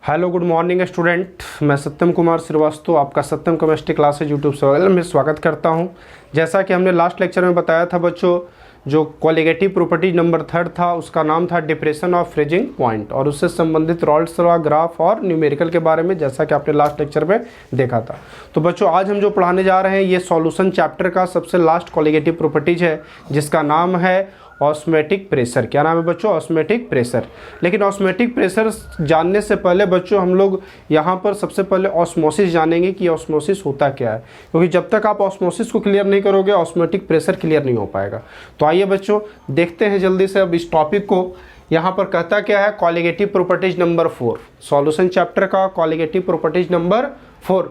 Hello good morning student, मैं सत्यम कुमार श्रीवास्तव आपका सत्यम chemistry classes YouTube channel में स्वागत करता हूं। जैसा कि हमने लास्ट लेक्चर में बताया था बच्चों, जो कॉलिगेटिव प्रॉपर्टीज नंबर 3 था उसका नाम था डिप्रेशन ऑफ फ्रीजिंग पॉइंट, और उससे संबंधित रॉल्स लॉ, ग्राफ और न्यूमेरिकल के बारे में जैसा कि आपने लास्ट लेक्चर में देखा था। तो बच्चों आज हम जो पढ़ाने जा रहे हैं ये सॉल्यूशन चैप्टर का सबसे लास्ट कॉलिगेटिव प्रॉपर्टीज है, जिसका नाम है ऑस्मोटिक प्रेशर। क्या नाम है बच्चों? Osmotic pressure. लेकिन ऑस्मोटिक प्रेशर जानने से पहले बच्चों हम लोग यहाँ पर सबसे पहले ऑस्मोसिस जानेंगे कि ऑस्मोसिस होता क्या है, क्योंकि जब तक आप ऑस्मोसिस को क्लियर नहीं करोगे ऑस्मोटिक प्रेशर क्लियर नहीं हो पाएगा। तो आइए बच्चों देखते हैं जल्दी से अब इस टॉपिक को। यहाँ पर कहता क्या है? Colligative properties number 4, solution chapter का colligative properties number 4।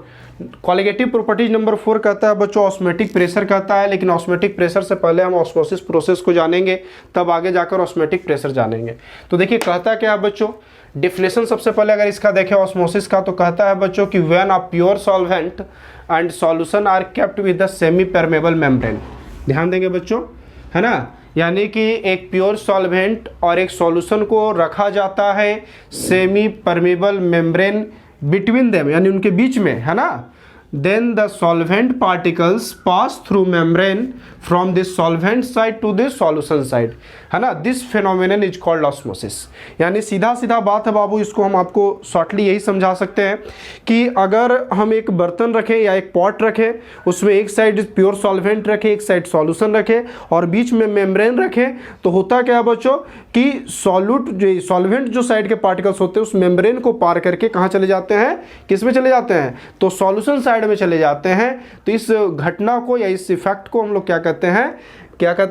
Colligative properties number 4 कहता है बच्चों ऑस्मोटिक प्रेशर कहता है, लेकिन ऑस्मोटिक प्रेशर से पहले हम ऑस्मोसिस प्रोसेस को जानेंगे, तब आगे जाकर ऑस्मोटिक प्रेशर जानेंगे। तो देखिए कहता क्या है बच्चों, डिफिनेशन सबसे पहले अगर इसका देखें ऑस्मोसिस का, तो कहता है बच्चों कि when a pure solvent and solution are kept with the semi permeable membrane. ध्यान देंगे बच्चों, है ना, यानी कि एक प्योर सॉल्वेंट और एक सॉल्यूशन को रखा जाता है semi permeable membrane between them, यानी उनके बीच में, है ना। Then the solvent particles pass through membrane from this solvent side to this solution side, है ना। This phenomenon is called osmosis. यानी सीधा सीधा बात है बाबू, इसको हम आपको शॉर्टली यही समझा सकते हैं कि अगर हम एक बर्तन रखें या एक पॉट रखें, उसमें एक साइड प्योर सॉल्वेंट रखें, एक साइड सॉल्यूशन रखें और बीच में मेम्ब्रेन रखें, तो होता क्या है बच्चों कि सॉल्वेंट जो साइड के पार्टिकल्स होते हैं उस मेम्ब्रेन को पार करके कहाँ चले जाते हैं? किस में चले जाते हैं? तो सॉल्यूशन साइड में चले जाते हैं। तो इस घटना को या इस इफेक्ट को हम लोग क्या कहते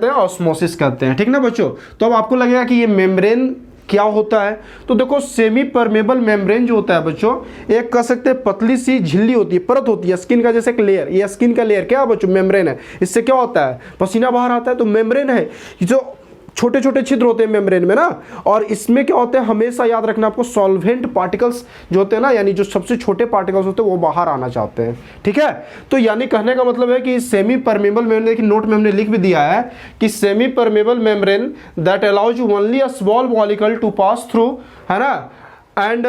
हैं? ऑस्मोसिस कहते हैं, ठीक ना बच्चों। तो अब आपको लगेगा कि ये मेम्ब्रेन क्या होता है। तो देखो सेमी परमेबल मेम्ब्रेन जो होता है बच्चों, एक कह सकते हैं पतली सी झिल्ली होती है, परत होती है स्किन का, जैसे एक लेयर। ये स्किन का लेयर क्या है बच्चों? मेम्ब्रेन है। इससे क्या होता है? पसीना बाहर आता है, तो मेम्ब्रेन है। जो छोटे छोटे छिद्र होते हैं मेम्ब्रेन में ना, और इसमें क्या होता है हमेशा याद रखना आपको, सॉल्वेंट पार्टिकल्स जो होते हैं ना, यानी जो सबसे छोटे पार्टिकल्स होते हैं वो बाहर आना चाहते हैं, ठीक है। तो यानी कहने का मतलब है कि सेमी परमेबल मेम्ब्रेन, देखिए नोट में हमने लिख भी दिया है कि semi permeable membrane that allows only a small molecule to pass through, है ना, and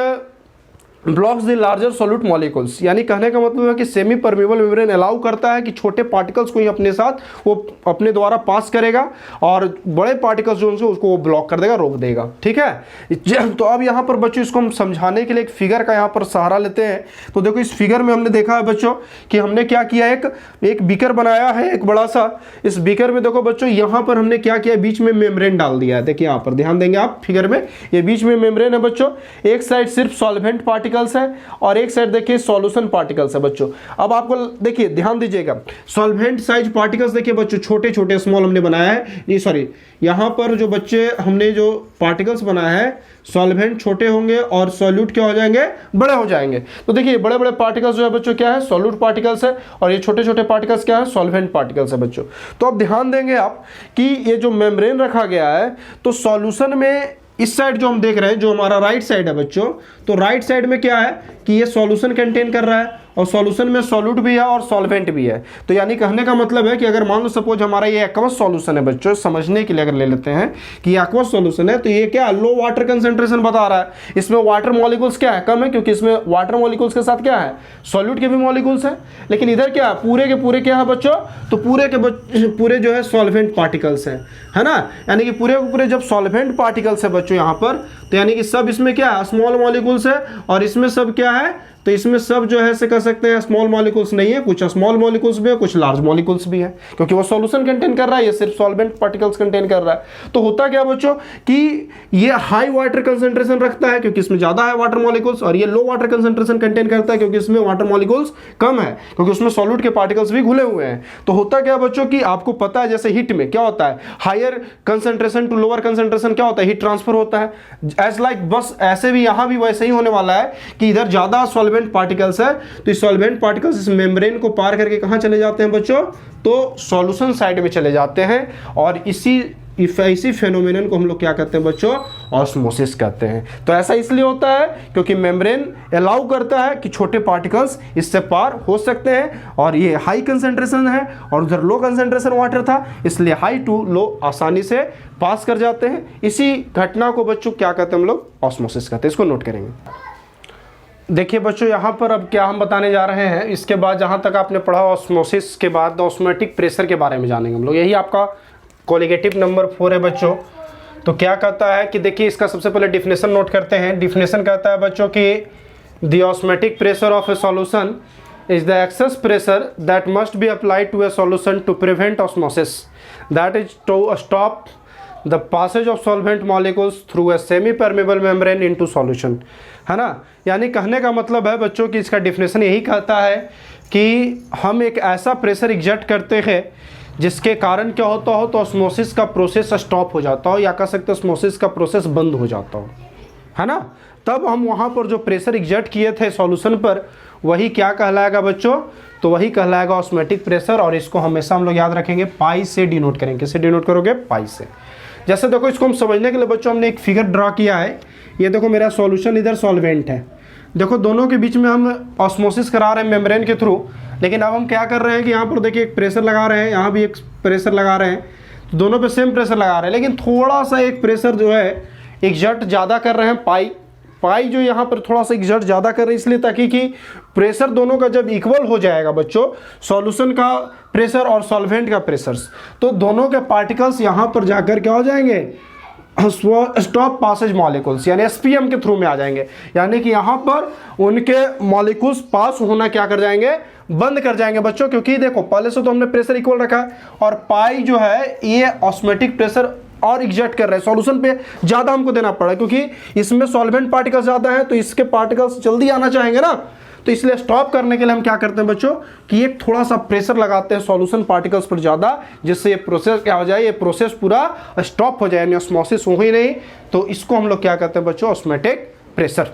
blocks the larger solute molecules. यानी कहने का मतलब है कि सेमी परमेबल मेम्ब्रेन अलाउ करता है कि छोटे पार्टिकल्स को ही अपने साथ वो अपने द्वारा पास करेगा, और बड़े पार्टिकल्स जो उनको उसको वो ब्लॉक कर देगा, रोक देगा, ठीक है। तो अब यहाँ पर बच्चों इसको हम समझाने के लिए एक फिगर का यहाँ पर सहारा लेते हैं। तो देखो इस फिगर में हमने देखा है बच्चों कि हमने क्या किया, एक बीकर बनाया है, एक बड़ा सा। इस बीकर में देखो बच्चों यहाँ पर हमने क्या किया, बीच में मेम्ब्रेन डाल दिया है। देखिए यहाँ पर ध्यान देंगे आप फिगर में, ये बीच में मेम्ब्रेन है बच्चों। एक साइड सिर्फ सॉल्वेंट पार्टिकल्स है और एक साइड देखिए सॉल्यूशन पार्टिकल्स है बच्चों। अब आपको देखिए ध्यान दीजिएगा, सॉल्वेंट साइज पार्टिकल्स देखिए बच्चों छोटे छोटे स्मॉल हमने बनाया है, ये सॉरी यहां पर जो बच्चे हमने जो पार्टिकल्स बनाया है, सॉल्वेंट छोटे होंगे और सॉल्यूट क्या हो जाएंगे? बड़े हो जाएंगे। तो देखिए बड़े बड़े पार्टिकल्स जो है बच्चों क्या है? सॉल्यूट पार्टिकल्स है, और ये छोटे छोटे पार्टिकल्स क्या है? सॉल्वेंट पार्टिकल्स है बच्चों। तो अब ध्यान देंगे आप कि ये जो मेम्ब्रेन रखा गया है, तो सॉल्यूशन में इस साइड जो हम देख रहे हैं, जो हमारा राइट साइड है बच्चों, तो राइट साइड में क्या है कि ये सॉल्यूशन कंटेन कर रहा है, और सॉल्यूशन में सॉल्यूट भी है और सॉल्वेंट भी है। तो यानी कहने का मतलब है कि अगर मान लो सपोज हमारा ये एक्वस सॉल्यूशन है बच्चों, समझने के लिए अगर ले लेते हैं कि ये एक्वस सॉल्यूशन है, तो ये क्या लो वाटर कंसंट्रेशन बता रहा है। इसमें वाटर मॉलिक्यूल्स क्या है? कम है, क्योंकि इसमें वाटर मॉलिक्यूल्स के साथ क्या है? सॉल्यूट के भी मॉलिक्यूल्स है। लेकिन इधर क्या है? पूरे के पूरे क्या है बच्चों? तो पूरे जो है सॉल्वेंट पार्टिकल्स है ना। यानी कि पूरे के पूरे जब सॉल्वेंट पार्टिकल्स है बच्चों यहाँ पर, तो यानी कि सब इसमें क्या है? स्मॉल मॉलिक्यूल्स है, और इसमें सब क्या है? तो इसमें सब जो है से कह सकते हैं स्मॉल मॉलिक्यूल्स नहीं है, कुछ स्मॉल मॉलिक्यूल्स भी है, कुछ लार्ज मॉलिक्यूल्स भी है, क्योंकि वो सॉल्यूशन कंटेन कर रहा है, ये सिर्फ सॉल्वेंट पार्टिकल्स कंटेन कर रहा है। तो होता क्या बच्चों कि ये हाई वाटर कंसंट्रेशन रखता है क्योंकि इसमें ज्यादा है वाटर मॉलिक्यूल्स, और ये लो वाटर कंसंट्रेशन कंटेन करता है क्योंकि इसमें वाटर मॉलिक्यूल्स कम है, क्योंकि उसमें सॉल्यूट के पार्टिकल्स भी घुले हुए हैं। तो होता क्या बच्चों कि आपको पता है जैसे हीट में क्या होता है, higher concentration to lower concentration क्या होता है? हीट ट्रांसफर होता है। एज लाइक बस ऐसे भी यहाँ भी वैसे ही होने वाला है कि इधर ज्यादा सॉल्वेंट पार्टिकल्स है, तो इस सॉल्वेंट पार्टिकल्स इस मेम्ब्रेन को पार करके कहां चले जाते हैं बच्चों? तो सॉल्यूशन साइड में चले जाते हैं, और इसी फेनोमेनन को हम लोग क्या कहते हैं बच्चों? ऑस्मोसिस कहते हैं। तो ऐसा इसलिए होता है क्योंकि मेम्ब्रेन अलाउ करता है कि छोटे पार्टिकल्स इससे पार हो सकते हैं, और ये हाई कंसंट्रेशन है और उधर लो कंसंट्रेशन वाटर था, इसलिए हाई टू लो आसानी से पास कर जाते हैं। इसी घटना को बच्चों क्या कहते हैं हम लोग? ऑस्मोसिस कहते हैं। इसको नोट करेंगे। देखिए बच्चों, यहाँ पर अब क्या हम बताने जा रहे हैं, इसके बाद जहाँ तक आपने पढ़ा ऑस्मोसिस के बाद ऑस्मोटिक प्रेशर के बारे में जानेंगे हम लोग। यही आपका कोलिगेटिव नंबर 4 है बच्चों। तो क्या कहता है कि देखिए इसका सबसे पहले डिफिनेशन नोट करते हैं। डिफिनेशन कहता है बच्चों कि the osmotic pressure of A solution is the excess pressure that must be applied to a solution to prevent osmosis, that is to stop the passage of solvent molecules through a semi permeable membrane into solution, है ना। यानी कहने का मतलब है बच्चों कि इसका डिफिनेशन यही कहता है कि हम एक ऐसा प्रेशर एग्जर्ट करते हैं जिसके कारण क्या होता हो, तो ऑस्मोसिस का प्रोसेस स्टॉप हो जाता हो, या कह सकते हो ऑस्मोसिस का प्रोसेस बंद हो जाता हो, है ना। तब हम वहाँ पर जो प्रेशर एग्जर्ट किए थे सॉल्यूशन पर, वही क्या कहलाएगा बच्चों, तो वही कहलाएगा ऑस्मोटिक प्रेशर। और इसको हमेशा हम लोग याद रखेंगे, पाई से डिनोट करेंगे। किससे डिनोट करोगे? पाई से। जैसे देखो इसको हम समझने के लिए बच्चों हमने एक फिगर ड्रा किया है। ये देखो मेरा सॉल्यूशन, इधर सॉल्वेंट है। देखो दोनों के बीच में हम ऑस्मोसिस करा रहे हैं मेम्ब्रेन के थ्रू, लेकिन अब हम क्या कर रहे हैं कि यहाँ पर देखिए एक प्रेशर लगा रहे हैं, यहाँ भी एक प्रेशर लगा रहे हैं, दोनों पे सेम प्रेशर लगा रहे हैं, लेकिन थोड़ा सा एक प्रेशर जो है एग्जर्ट ज़्यादा कर रहे हैं, पाई जो यहाँ पर थोड़ा सा एग्जर्ट ज़्यादा कर रहे हैं, इसलिए ताकि कि प्रेशर दोनों का जब इक्वल हो जाएगा बच्चों, सॉल्यूशन का प्रेशर और सॉल्वेंट का प्रेशर्स, तो दोनों के पार्टिकल्स यहाँ पर जाकर क्या हो जाएंगे, स्टॉप पासेज मॉलिक्यूल्स यानी एसपीएम के थ्रू में आ जाएंगे। यानी कि यहाँ पर उनके मॉलिक्यूल्स पास होना क्या कर जाएंगे, बंद कर जाएंगे बच्चों। क्योंकि देखो पहले से तो हमने प्रेशर इक्वल रखा है, और पाई जो है ये ऑस्मोटिक प्रेशर और एग्जर्ट कर रहे हैं, सॉल्यूशन पे ज़्यादा हमको देना पड़ा, क्योंकि इसमें सॉल्वेंट पार्टिकल्स ज़्यादा है, तो इसके पार्टिकल्स जल्दी आना चाहेंगे ना। तो इसलिए स्टॉप करने के लिए हम क्या करते हैं बच्चों कि एक थोड़ा सा प्रेशर लगाते हैं सॉल्यूशन पार्टिकल्स पर ज़्यादा, जिससे ये प्रोसेस क्या हो जाए, ये प्रोसेस पूरा स्टॉप हो जाए, यानी ऑस्मोसिस हो ही नहीं। तो इसको हम लोग क्या कहते हैं बच्चों, ऑस्मोटिक प्रेशर।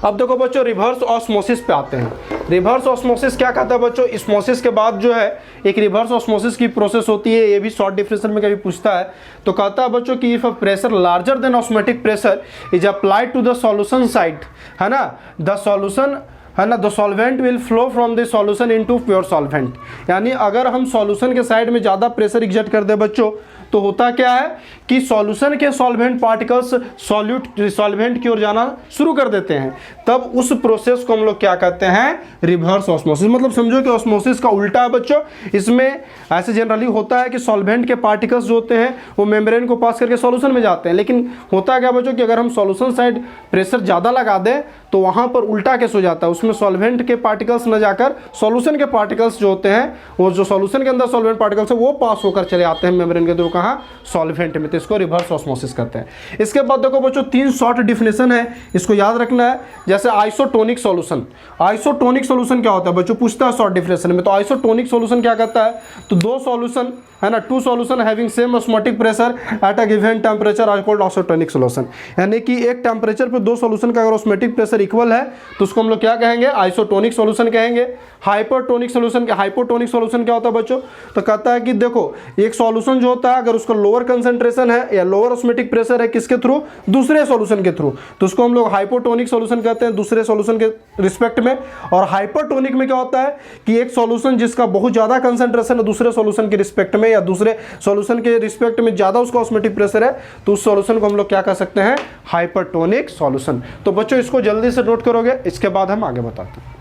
अब देखो बच्चों रिवर्स ऑस्मोसिस पे आते हैं। रिवर्स ऑस्मोसिस क्या कहता है बच्चों, ऑस्मोसिस के बाद जो है एक रिवर्स ऑस्मोसिस की प्रोसेस होती है। ये भी शॉर्ट डिफिनेशन में कभी पूछता है, तो कहता है बच्चों कि if a pressure larger than osmotic pressure is applied to the solution side, है ना, द सॉल्यूशन, है ना, the solvent will flow from the solution into pure solvent. यानी अगर हम सॉल्यूशन के साइड में ज़्यादा प्रेशर एग्जर्ट कर दे बच्चों, तो होता क्या है कि सॉल्यूशन के सॉल्वेंट पार्टिकल्स सॉल्वेंट की ओर जाना शुरू कर देते हैं। तब उस प्रोसेस को हम लोग क्या कहते हैं, रिवर्स ऑस्मोसिस। मतलब समझो कि ऑस्मोसिस का उल्टा है बच्चों। इसमें ऐसे जनरली होता है कि सॉल्वेंट के पार्टिकल्स जो होते हैं वो मेम्ब्रेन को पास करके सॉल्यूशन में जाते हैं, लेकिन होता क्या बच्चों कि अगर हम सॉल्यूशन साइड प्रेशर ज़्यादा लगा दें तो वहाँ पर उल्टा केस हो जाता है, उसमें सॉल्वेंट के पार्टिकल्स न जाकर सॉल्यूशन के पार्टिकल्स जो होते हैं, वो जो सॉल्यूशन के अंदर सॉल्वेंट पार्टिकल्स है वो पास होकर चले आते हैं मेम्ब्रेन के थ्रू, कहाँ, सॉल्वेंट में। तो इसको रिवर्स ऑस्मोसिस कहते हैं। इसके बाद देखो बच्चों 3 शॉर्ट डिफिनेशन है, इसको याद रखना है। जैसे आइसोटोनिक सॉल्यूशन, आइसोटोनिक सॉल्यूशन क्या होता है बच्चों, पूछता है शॉर्ट डिफिनेशन में। तो आइसोटोनिक सॉल्यूशन क्या कहता है, तो 2 सॉल्यूशन, है ना, 2 solution having same osmotic pressure at a given temperature are called isotonic solution. यानी कि एक टेम्परेचर पे 2 सॉल्यूशन का अगर ऑस्मोटिक प्रेशर इक्वल है तो उसको हम लोग क्या कहेंगे, आइसोटोनिक सॉल्यूशन कहेंगे। हाइपरटोनिक सॉल्यूशन, हाइपोटोनिक सॉल्यूशन क्या होता है बच्चों, तो कहता है कि देखो एक सॉल्यूशन जो होता है अगर उसका लोअर कंसंट्रेशन है या लोअर ऑस्मोटिक प्रेशर है, किसके थ्रू, दूसरे सॉल्यूशन के थ्रू, तो उसको हम लोग हाइपोटोनिक सॉल्यूशन कहते हैं, दूसरे सॉल्यूशन के रिस्पेक्ट में। और हाइपरटोनिक में क्या होता है कि एक सॉल्यूशन जिसका बहुत ज्यादा कंसंट्रेशन है दूसरे सॉल्यूशन के रिस्पेक्ट में, या दूसरे सॉल्यूशन के रिस्पेक्ट में ज्यादा उसका ऑस्मोटिक प्रेशर है, तो उस सॉल्यूशन को हम लोग क्या कह सकते हैं, हाइपरटोनिक सॉल्यूशन। तो बच्चों इसको जल्दी से नोट करोगे, इसके बाद हम आगे बताते हैं।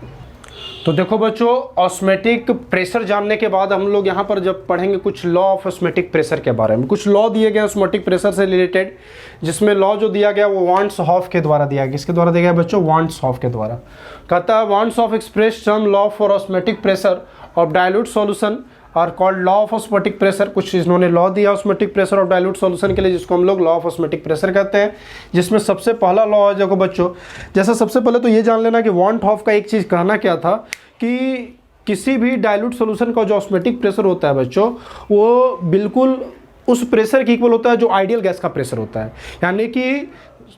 तो देखो बच्चों ऑस्मोटिक प्रेशर जानने के बाद हम लोग यहाँ पर जब पढ़ेंगे कुछ लॉ ऑफ ऑस्मोटिक प्रेशर के बारे में। कुछ लॉ दिए गए ऑस्मोटिक प्रेशर से रिलेटेड, जिसमें लॉ जो दिया गया वो वांट्स हॉफ के द्वारा दिया गया। किसके द्वारा दिया गया बच्चों, वांट्स हॉफ के द्वारा। कहता है van't Hoff express some law for osmotic pressure of dilute solution are called law of osmotic pressure. कुछ इन्होंने लॉ दिया osmotic pressure of dilute solution के लिए, जिसको हम लोग लॉ ऑफ ऑस्मोटिक प्रेशर कहते हैं। जिसमें सबसे पहला लॉ है देखो बच्चों, जैसा सबसे पहले तो ये जान लेना कि वांट हॉफ का एक चीज़ कहना क्या था कि किसी भी डाइल्यूट सॉल्यूशन का जो ऑस्मोटिक प्रेशर होता है बच्चों, वो बिल्कुल उस प्रेशर के इक्वल होता है जो आइडियल गैस का प्रेशर होता है। यानी कि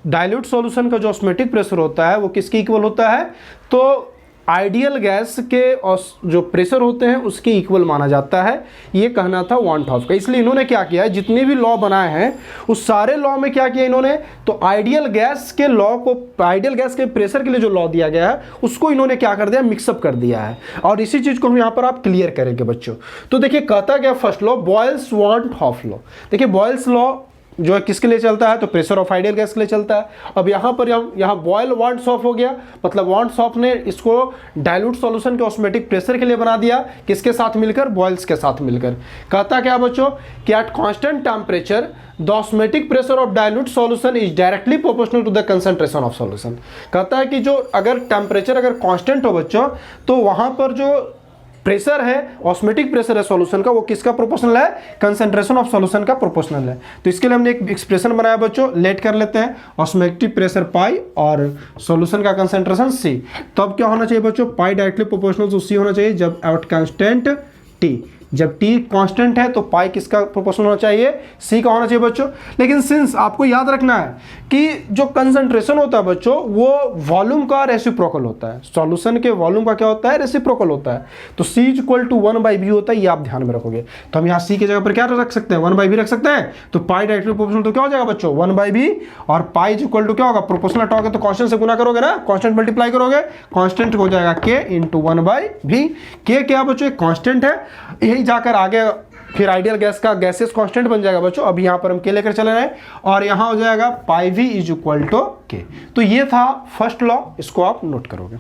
डाइल्यूट सॉल्यूशन का जो ऑस्मोटिक प्रेशर होता है वो किसके इक्वल होता है, तो आइडियल गैस के जो प्रेशर होते हैं उसके इक्वल माना जाता है। ये कहना था वांट हॉफ का। इसलिए इन्होंने क्या किया है, जितने भी लॉ बनाए हैं उस सारे लॉ में क्या किया इन्होंने, तो आइडियल गैस के लॉ को, आइडियल गैस के प्रेशर के लिए जो लॉ दिया गया है उसको इन्होंने क्या कर दिया, मिक्सअप कर दिया है। और इसी चीज़ को हम यहाँ पर आप क्लियर करेंगे बच्चों। तो देखिए कहता क्या first law, Boyle's van't Hoff law. देखिए बॉयल्स लॉ जो है किसके लिए चलता है, तो प्रेशर ऑफ आइडियल गैस के लिए चलता है। अब यहाँ पर यहाँ बॉयल वार्न्स ऑफ हो गया, मतलब वार्न्स ऑफ ने इसको डाइल्यूट सॉल्यूशन के ऑस्मोटिक प्रेशर के लिए बना दिया, किसके साथ मिलकर, बॉयल्स के साथ मिलकर। कहता क्या बच्चों कि at constant temperature the osmotic pressure of dilute solution is directly proportional to the concentration of solution. कहता है कि जो अगर टेम्परेचर अगर कांस्टेंट हो बच्चों, तो वहां पर जो प्रेशर है, ऑस्मोटिक प्रेशर है सॉल्यूशन का, वो किसका प्रोपोर्शनल है, कंसंट्रेशन ऑफ सॉल्यूशन का प्रोपोर्शनल है। तो इसके लिए हमने एक एक्सप्रेशन बनाया बच्चों, लेट कर लेते हैं, ऑस्मोटिक प्रेशर पाई और सॉल्यूशन का कंसंट्रेशन सी। तो अब क्या होना चाहिए बच्चों, पाई डायरेक्टली प्रोपोर्शनल टू सी होना चाहिए जब एट कांस्टेंट टी, जब टी कांस्टेंट है तो पाई किसका प्रोपोर्शनल होना चाहिए, सी का होना चाहिए बच्चों। लेकिन सिंस आपको याद रखना है कि जो कंसंट्रेशन होता है बच्चों वो वॉल्यूम का रेसिप्रोकल होता है, सॉल्यूशन के वॉल्यूम का क्या होता है, रेसिप्रोकल होता है। तो C इक्वल टू 1/v होता है, ये आप ध्यान में रखोगे। तो हम यहाँ C की जगह पर क्या रख सकते हैं, 1/v रख सकते हैं। तो पाई डायरेक्टली प्रोपोर्शनल तो क्या हो जाएगा बच्चों, 1/v, और पाई इक्वल टू क्या होगा, प्रोपोर्शनल हटाओगे तो कांस्टेंट से गुना करोगे ना, कांस्टेंट मल्टीप्लाई करोगे, कांस्टेंट हो जाएगा K इंटू 1/v। K क्या बच्चों, कांस्टेंट है, यही जाकर आगे फिर आइडियल गैस का गैसेस कांस्टेंट बन जाएगा बच्चों। अभी यहां पर हम के लेकर चले रहे और यहां हो जाएगा पाई वी इज इक्वल टू के। तो ये था फर्स्ट लॉ, इसको आप नोट करोगे।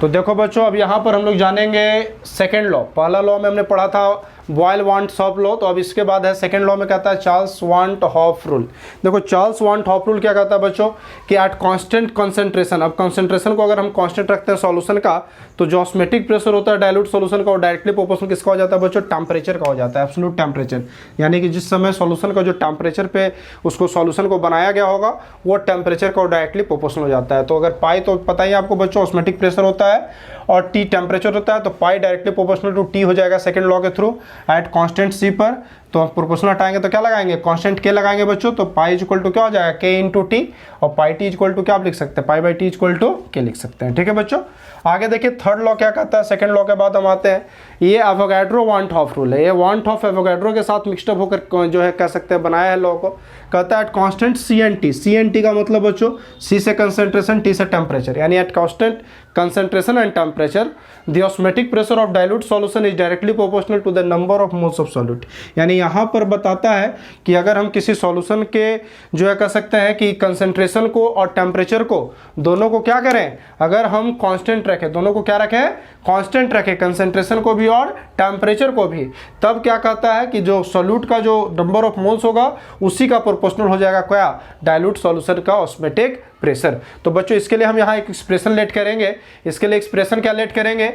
तो देखो बच्चों अब यहां पर हम लोग जानेंगे सेकेंड लॉ। पहला लॉ में हमने पढ़ा था बॉयल वांट हॉफ लॉ, तो अब इसके बाद है सेकंड लॉ में कहता है चार्ल्स वांट हॉफ रूल। देखो चार्ल्स वांट हॉफ रूल क्या कहता है बच्चों कि एट कांस्टेंट कंसंट्रेशन, अब कंसंट्रेशन को अगर हम कांस्टेंट रखते हैं सॉल्यूशन का, तो जो ऑस्मोटिक प्रेशर होता है डाइल्यूट सॉल्यूशन का वो डायरेक्टली प्रोपोर्शनल किसका हो जाता है बच्चों, टेम्परेचर का हो जाता है, एब्सोल्यूट टेम्परेचर। यानी कि जिस समय सॉल्यूशन का जो टेम्परेचर पे उसको सॉल्यूशन को बनाया गया होगा वो टेम्परेचर का डायरेक्टली प्रोपोर्शनल हो जाता है। तो अगर पाई तो पता ही आपको बच्चों ऑस्मोटिक प्रेशर होता है और टी टेम्परेचर होता है, तो पाई डायरेक्टली प्रोपोर्शनल टू टी हो जाएगा सेकंड लॉ के थ्रू। एट कांस्टेंट सी पर तो हम प्रोपोर्शनल हटाएंगे तो क्या लगाएंगे, कांस्टेंट के लगाएंगे बच्चों। तो पाई इक्वल टू क्या हो जाएगा, के इंटू टी, और पाई टी इक्वल टू क्या आप लिख सकते हैं, pi by T equal to K लिख सकते हैं। ठीक है बच्चों, आगे देखिए थर्ड लॉ क्या कहता है। सेकंड लॉ के बाद हम आते हैं, ये एवोगाड्रो वांट हॉफ रूल है। ये वांट हॉफ एवोगाड्रो के साथ मिक्सअप होकर जो है कह सकते हैं बनाया है लॉ को। कहता है at constant C and T, C and T का मतलब बच्चों सी से कंसंट्रेशन, टी से टेम्परेचर, यानी at constant concentration and temperature the osmotic pressure of dilute solution is directly proportional to the number of moles of solute। यानी यहाँ पर बताता है कि अगर हम किसी सॉल्यूशन के जो है कह सकते हैं कि कंसंट्रेशन को और टेम्परेचर को दोनों को क्या करें, अगर हम कांस्टेंट रखें, दोनों को क्या रखें, कांस्टेंट रखें, कंसंट्रेशन को भी और टेम्परेचर को भी, तब क्या कहता है कि जो सॉल्यूट का जो नंबर ऑफ मोल्स होगा उसी का प्रोपोर्शनल हो जाएगा क्या, डाइल्यूट सॉल्यूशन का ऑस्मोटिक प्रेशर। तो बच्चों इसके लिए हम यहाँ एक एक्सप्रेशन लेट करेंगे। इसके लिए एक्सप्रेशन क्या लेट करेंगे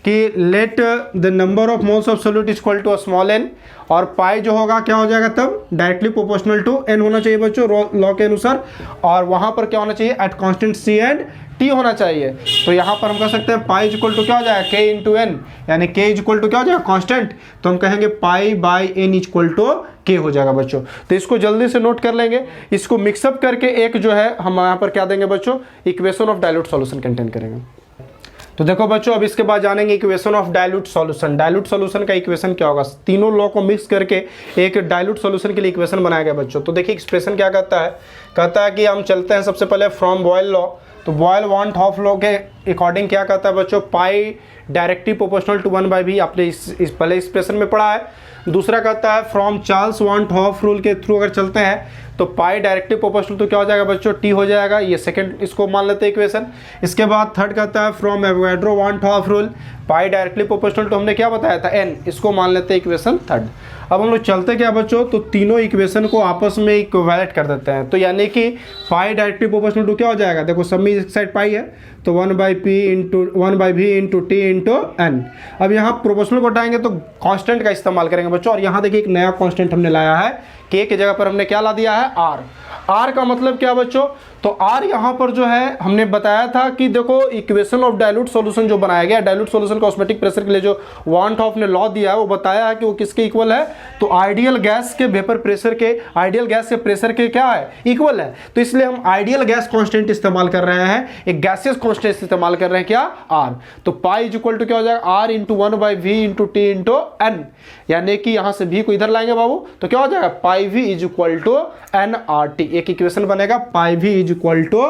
कि let the number of moles of solute is equal to small n, और पाई जो होगा क्या हो जाएगा तब डायरेक्टली प्रोपोर्शनल टू एन होना चाहिए बच्चों लॉ के अनुसार, और वहां पर क्या होना चाहिए, at constant C and T होना चाहिए। तो यहाँ पर हम कह सकते हैं पाई इक्वल टू क्या हो जाएगा, के इंटू एन, यानी के इक्वल टू क्या हो जाएगा, कांस्टेंट, तो हम कहेंगे pi by n equal to K हो जाएगा बच्चों। तो इसको जल्दी से नोट कर लेंगे, इसको मिक्सअप करके एक जो है हम यहाँ पर क्या देंगे बच्चों, equation of dilute solution contain करेंगे। तो देखो बच्चों अब इसके बाद जानेंगे equation of dilute solution. Dilute solution का इक्वेशन क्या होगा, तीनों लॉ को मिक्स करके एक डाइल्यूट सॉल्यूशन के लिए इक्वेशन बनाया गया बच्चों। तो देखिए एक्सप्रेशन क्या कहता है कि हम चलते हैं सबसे पहले फ्रॉम बॉयल लॉ। तो बॉयल वांट हॉफ लॉ के अकॉर्डिंग क्या कहता है बच्चों, पाई डायरेक्टली प्रोपोर्शनल टू 1/v, आपने इस पहले एक्सप्रेशन में पढ़ा है। दूसरा कहता है from Charles van't Hoff rule के थ्रू अगर चलते हैं तो पाई डायरेक्टली प्रोपोर्शनल तो क्या हो जाएगा बच्चों, टी हो जाएगा, ये सेकंड इसको मान लेते हैं इक्वेशन। इसके बाद थर्ड कहता है from Avogadro van't Hoff rule, pi directly proportional तो हमने क्या बताया था, एन, इसको मान लेते हैं इक्वेशन थर्ड। अब हम लोग चलते क्या बच्चों, तो तीनों इक्वेशन को आपस में इक्विवेलेंट कर देते हैं। तो यानी कि पाई डायरेक्टली प्रोपोर्शनल टू क्या हो जाएगा, देखो सब में इस साइड पाई है तो 1/v into T into N. अब यहाँ प्रोपोर्शनल को हटाएंगे तो कांस्टेंट का इस्तेमाल करेंगे बच्चों, और यहाँ देखिए एक नया कांस्टेंट हमने लाया है, के की जगह पर हमने क्या ला दिया है, आर। आर का मतलब क्या बच्चों, तो आर यहाँ पर जो है हमने बताया था कि देखो इक्वेशन ऑफ डाइल्यूट सॉल्यूशन जो बनाया गया, डाइल्यूट सॉल्यूशन का ऑस्मोटिक प्रेशर के लिए जो वांट हॉफ ने लॉ दिया है वो बताया है कि वो किसके इक्वल है, तो आइडियल गैस के वेपर प्रेशर के, आइडियल गैस के प्रेशर के क्या है, इक्वल है। तो इसलिए हम आइडियल गैस कांस्टेंट इस्तेमाल कर रहे हैं, एक गैसियस कांस्टेंट इस्तेमाल कर रहे हैं क्या, आर। तो पाई इक्वल टू क्या हो जाएगा, R into 1/v into T into n, यानी कि यहां से v को इधर लाएंगे बाबू तो क्या हो जाएगा, pi v is equal to n R T. एक इक्वेशन बनेगा pi v is equal to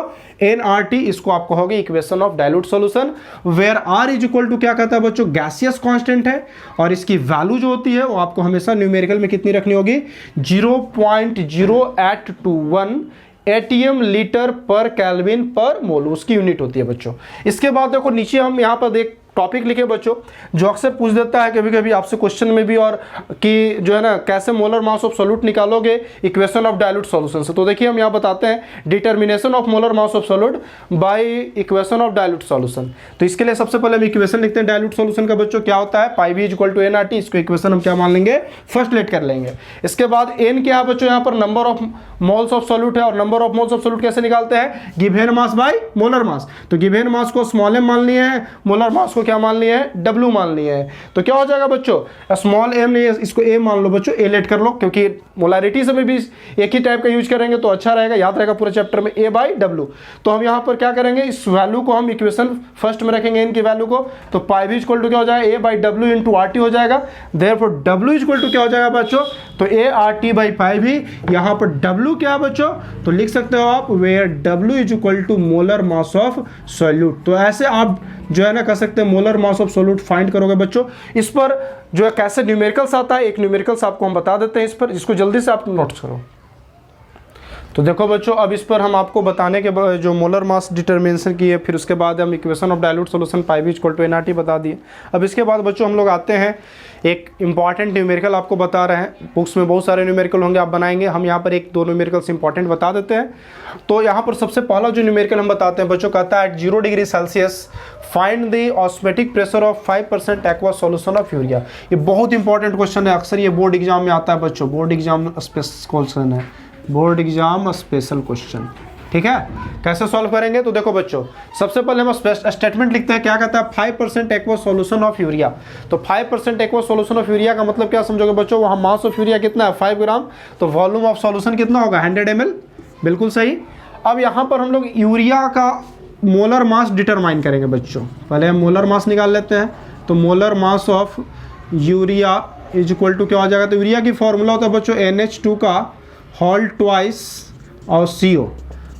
nRT, इसको आप कहोगे equation of dilute solution, where R is equal to क्या कहता है बच्चों, गैसियस कांस्टेंट है, और इसकी वैल्यू जो होती है वो आपको हमेशा न्यूमेरिकल में कितनी रखनी होगी, 0.0821 ATM लीटर पर केल्विन पर मोल, उसकी यूनिट होती है बच्चों। इसके बाद देखो नीचे हम यहाँ पर देख टॉपिक लिखे बच्चों, जो अक्सर पूछ देता है कभी कभी आपसे क्वेश्चन में भी, और कि जो है ना कैसे मोलर मास ऑफ सॉल्यूट निकालोगे इक्वेशन ऑफ डाइल्यूट सॉल्यूशन से। तो देखिए हम यहाँ बताते हैं determination of molar mass of solute by equation of dilute solution. तो इसके लिए सबसे पहले हम इक्वेशन लिखते हैं डाइल्यूट सॉल्यूशन का बच्चों, क्या होता है, पाई वी इक्वल टू nRT, इसको इक्वेशन हम क्या मान लेंगे, फर्स्ट लेट कर लेंगे। इसके बाद n क्या है बच्चों, यहाँ पर number of moles of solute है, और number of moles of solute कैसे निकालते हैं, given mass by molar mass. तो गिवन मास को स्मॉल m मान लिया है, मोलर मास को क्या मान लिया है, W मान लिया है। तो क्या हो जाएगा बच्चों, स्मॉल m नहीं है, इसको a मान लो बच्चों, a लेट कर लो, क्योंकि मोलारिटी से भी एक ही टाइप का यूज करेंगे तो अच्छा रहेगा, याद रहेगा पूरे चैप्टर में, a बाई W। तो हम यहाँ पर क्या करेंगे, इस वैल्यू को हम इक्वेशन फर्स्ट में रखेंगे n की वैल्यू को, तो पाई वी इक्वल टू क्या हो जाएगा, a by W into RT हो जाएगा। देयरफॉर W इक्वल टू क्या हो जाएगा बच्चों, तो a RT by pi V, यहाँ पर W क्या है बच्चों, तो लिख सकते हो आप where W is equal to molar mass of solute. तो ऐसे आप जो है ना कर सकते हैं molar mass of solute find करोगे बच्चों। इस पर जो है कैसे न्यूमेरिकल्स आता है, एक न्यूमेरिकल्स आपको हम बता देते हैं इस पर, इसको जल्दी से आप नोट्स करो। तो देखो बच्चों, अब इस पर हम आपको बताने के बाद जो मोलर मास डिटर्मिनेशन की है, फिर उसके बाद हम equation of dilute solution pi V equal to nRT बता दिए। अब इसके बाद बच्चों हम लोग आते हैं, एक इंपॉर्टेंट न्यूमेरिकल आपको बता रहे हैं, बुक्स में बहुत सारे न्यूमेरिकल होंगे आप बनाएंगे, हम यहाँ पर एक दो न्यूमेरिकल्स इंपॉर्टेंट बता देते हैं। तो यहाँ पर सबसे पहला जो न्यूमेरिकल हम बताते हैं बच्चों, कहता है at 0 degree Celsius find the osmotic pressure of 5% aqua solution of urea. ये बहुत इंपॉर्टेंट क्वेश्चन है, अक्सर ये बोर्ड एग्जाम में आता है बच्चों, बोर्ड एग्जाम क्वेश्चन है, बोर्ड एग्जाम स्पेशल क्वेश्चन, ठीक है। कैसे सॉल्व करेंगे, तो देखो बच्चों, सबसे पहले हम स्टेटमेंट लिखते हैं, क्या कहता है, 5% एक्वा सॉल्यूशन ऑफ यूरिया। तो 5% एक्वा सॉल्यूशन ऑफ यूरिया का मतलब क्या समझोगे बच्चों, वहाँ मास ऑफ यूरिया कितना है, 5 ग्राम, तो वॉल्यूम ऑफ सॉल्यूशन कितना होगा, 100 ml, बिल्कुल सही। अब यहाँ पर हम लोग यूरिया का मोलर मास डिटरमाइन करेंगे बच्चों, पहले हम मोलर मास निकाल लेते हैं। तो molar mass of urea is equal to क्या हो जाएगा, तो यूरिया की फॉर्मूला होता है बच्चों NH2 का होल ट्वाइस और CO,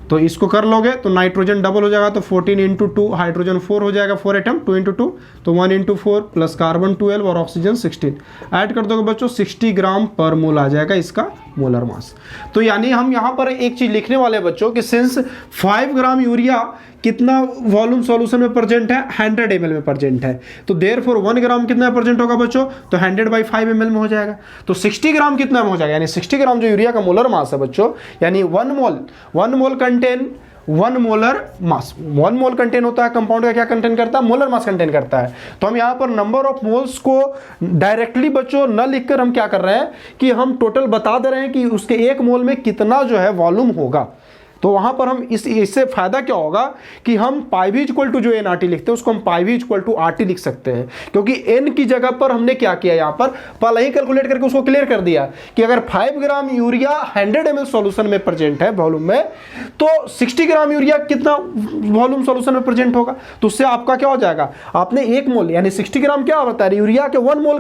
तो इसको कर लोगे तो नाइट्रोजन डबल हो जाएगा, तो 14 इंटू 2, हाइड्रोजन 4 हो जाएगा, 4 एटम, 2 इंटू 2 तो 1 इंटू 4 प्लस कार्बन 12 और ऑक्सीजन 16, ऐड कर दोगे बच्चों 60 ग्राम पर मोल आ जाएगा इसका मोलर मास। तो यानी हम यहाँ पर एक चीज लिखने वाले बच्चों कि सिंस 5 ग्राम यूरिया कितना वॉल्यूम सॉल्यूशन में प्रेजेंट है, 100 ml में प्रेजेंट है, तो देयरफॉर 1 ग्राम कितना प्रेजेंट होगा बच्चों, तो 100/5 ml में हो जाएगा, तो 60 ग्राम कितना में हो जाएगा, यानी 60 ग्राम जो यूरिया का मोलर मास है बच्चों, यानी 1 मोल कंटेन 1 मोलर मास। 1 मोल कंटेन होता है कंपाउंड का, क्या कंटेन करता है, मोलर मास कंटेन करता है। तो हम यहाँ पर नंबर ऑफ मोल्स को डायरेक्टली बच्चों न लिखकर हम क्या कर रहे हैं कि हम टोटल बता दे रहे हैं कि उसके 1 मोल में कितना जो है वॉल्यूम होगा। तो वहां पर हम इससे फायदा क्या होगा कि हम पाई वी इक्वल टू जो nRT लिखते हैं उसको हम पाई वी इक्वल टू RT लिख सकते हैं, क्योंकि n की जगह पर हमने क्या किया, यहाँ पर पहले ही कैलकुलेट करके उसको क्लियर कर दिया कि अगर 5 ग्राम यूरिया 100 ml सॉल्यूशन में प्रेजेंट है वॉल्यूम में, तो 60 ग्राम यूरिया कितना वॉल्यूम सॉल्यूशन में प्रेजेंट होगा, तो उससे आपका क्या हो जाएगा, आपने 1 मोल यानी 60 ग्राम क्या बता रहा है, यूरिया के 1 मोल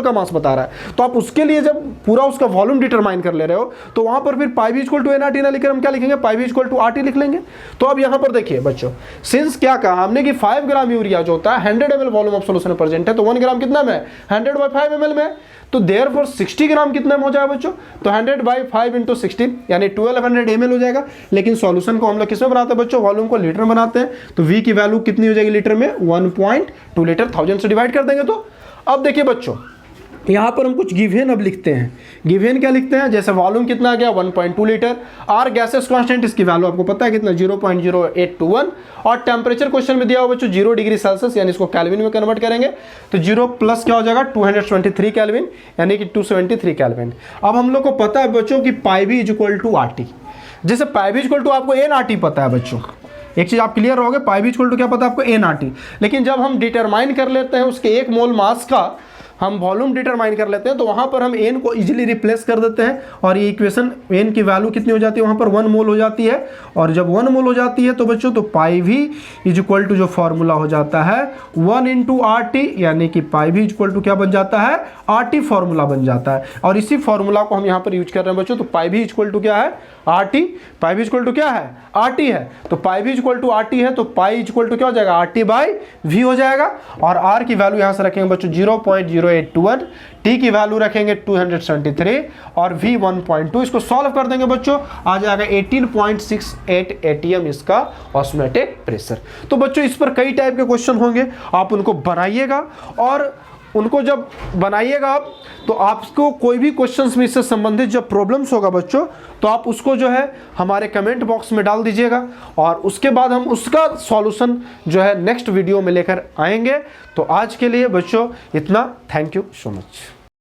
का मास बता रहा है। तो आप उसके लिए जब पूरा उसका वॉल्यूम डिटरमाइन कर ले रहे हो, तो वहां पर फिर पाई वी इक्वल टू nRT ना लिखकर हम क्या लिखेंगे, पाई वी इक्वल टू RT लिख लेंगे। तो अब यहां पर देखिए बच्चों, सिंस क्या कहा हमने कि 5 ग्राम यूरिया जो होता है 100 ml वॉल्यूम ऑफ सॉल्यूशन में प्रेजेंट है, तो 1 ग्राम कितना में, 100/5 ml में, तो देयरफॉर 60 ग्राम कितना में हो जाएगा बच्चों, तो 100/5 इंटू 60 यानी 1200 ml हो जाएगा। लेकिन सॉल्यूशन को हम लोग किसमें बनाते हैं बच्चों, वॉल्यूम को लीटर में बनाते हैं, तो V की वैल्यू कितनी हो जाएगी लीटर में, 1.2 लीटर, 1000 से डिवाइड कर देंगे। तो अब देखिए बच्चों, यहाँ पर हम कुछ गिवन अब लिखते हैं। गिवन क्या लिखते हैं, जैसे वॉल्यूम कितना आ गया 1.2 लीटर, आर गैसेस कांस्टेंट इसकी वैल्यू आपको पता है कितना 0.0821, और टेम्परेचर क्वेश्चन में दिया हुआ बच्चों 0 डिग्री सेल्सियस, यानी इसको केल्विन में कन्वर्ट करेंगे तो 0 प्लस क्या हो जाएगा 223 केल्विन, यानी कि 273 केल्विन। अब हम लोग को पता है बच्चों कि पाई वी इक्वल टू RT, जैसे पाई वी इक्वल टू आपको nRT पता है बच्चों, एक चीज आप क्लियर रहोगे, पाई वी इक्वल टू क्या पता है आपको, nRT। लेकिन जब हम डिटरमाइन कर लेते हैं उसके 1 मोल मास का, हम वॉल्यूम डिटरमाइन कर लेते हैं तो वहाँ पर हम n को इजीली रिप्लेस कर देते हैं और ये इक्वेशन n की वैल्यू कितनी हो जाती है, वहाँ पर 1 मोल हो जाती है। और जब 1 मोल हो जाती है तो बच्चों तो पाई भी इज इक्वल टू जो फॉर्मूला हो जाता है 1 इंटू आर टी, यानी कि पाई भी इज इक्वल टू क्या बन जाता है, आर टी फॉर्मूला बन जाता है। और इसी फॉर्मूला को हम यहाँ पर यूज कर रहे हैं बच्चों। तो पाई भी इज इक्वल टू क्या है, आर टी। पाई भी इज इक्वल टू क्या है, आर टी है। तो पाई भी is equal to R T है तो पाई इज इक्वल टू क्या हो जाएगा, आर टी बाई वी हो जाएगा। और आर की वैल्यू यहाँ से रखेंगे बच्चों 0.0821, टी की वैल्यू रखेंगे 273 और वी 1.2। इसको सॉल्व कर देंगे बच्चों, आ जाएगा 18.68 एटीएम इसका ऑस्मोटिक प्रेशर। तो बच्चों इस पर कई टाइप के क्वेश्चन होंगे, आप उनको बनाइएगा और उनको जब बनाइएगा आप तो आपको कोई भी क्वेश्चंस में इससे संबंधित जब प्रॉब्लम्स होगा बच्चों तो आप उसको जो है हमारे कमेंट बॉक्स में डाल दीजिएगा और उसके बाद हम उसका सॉल्यूशन जो है नेक्स्ट वीडियो में लेकर आएंगे। तो आज के लिए बच्चों इतना, थैंक यू सो मच।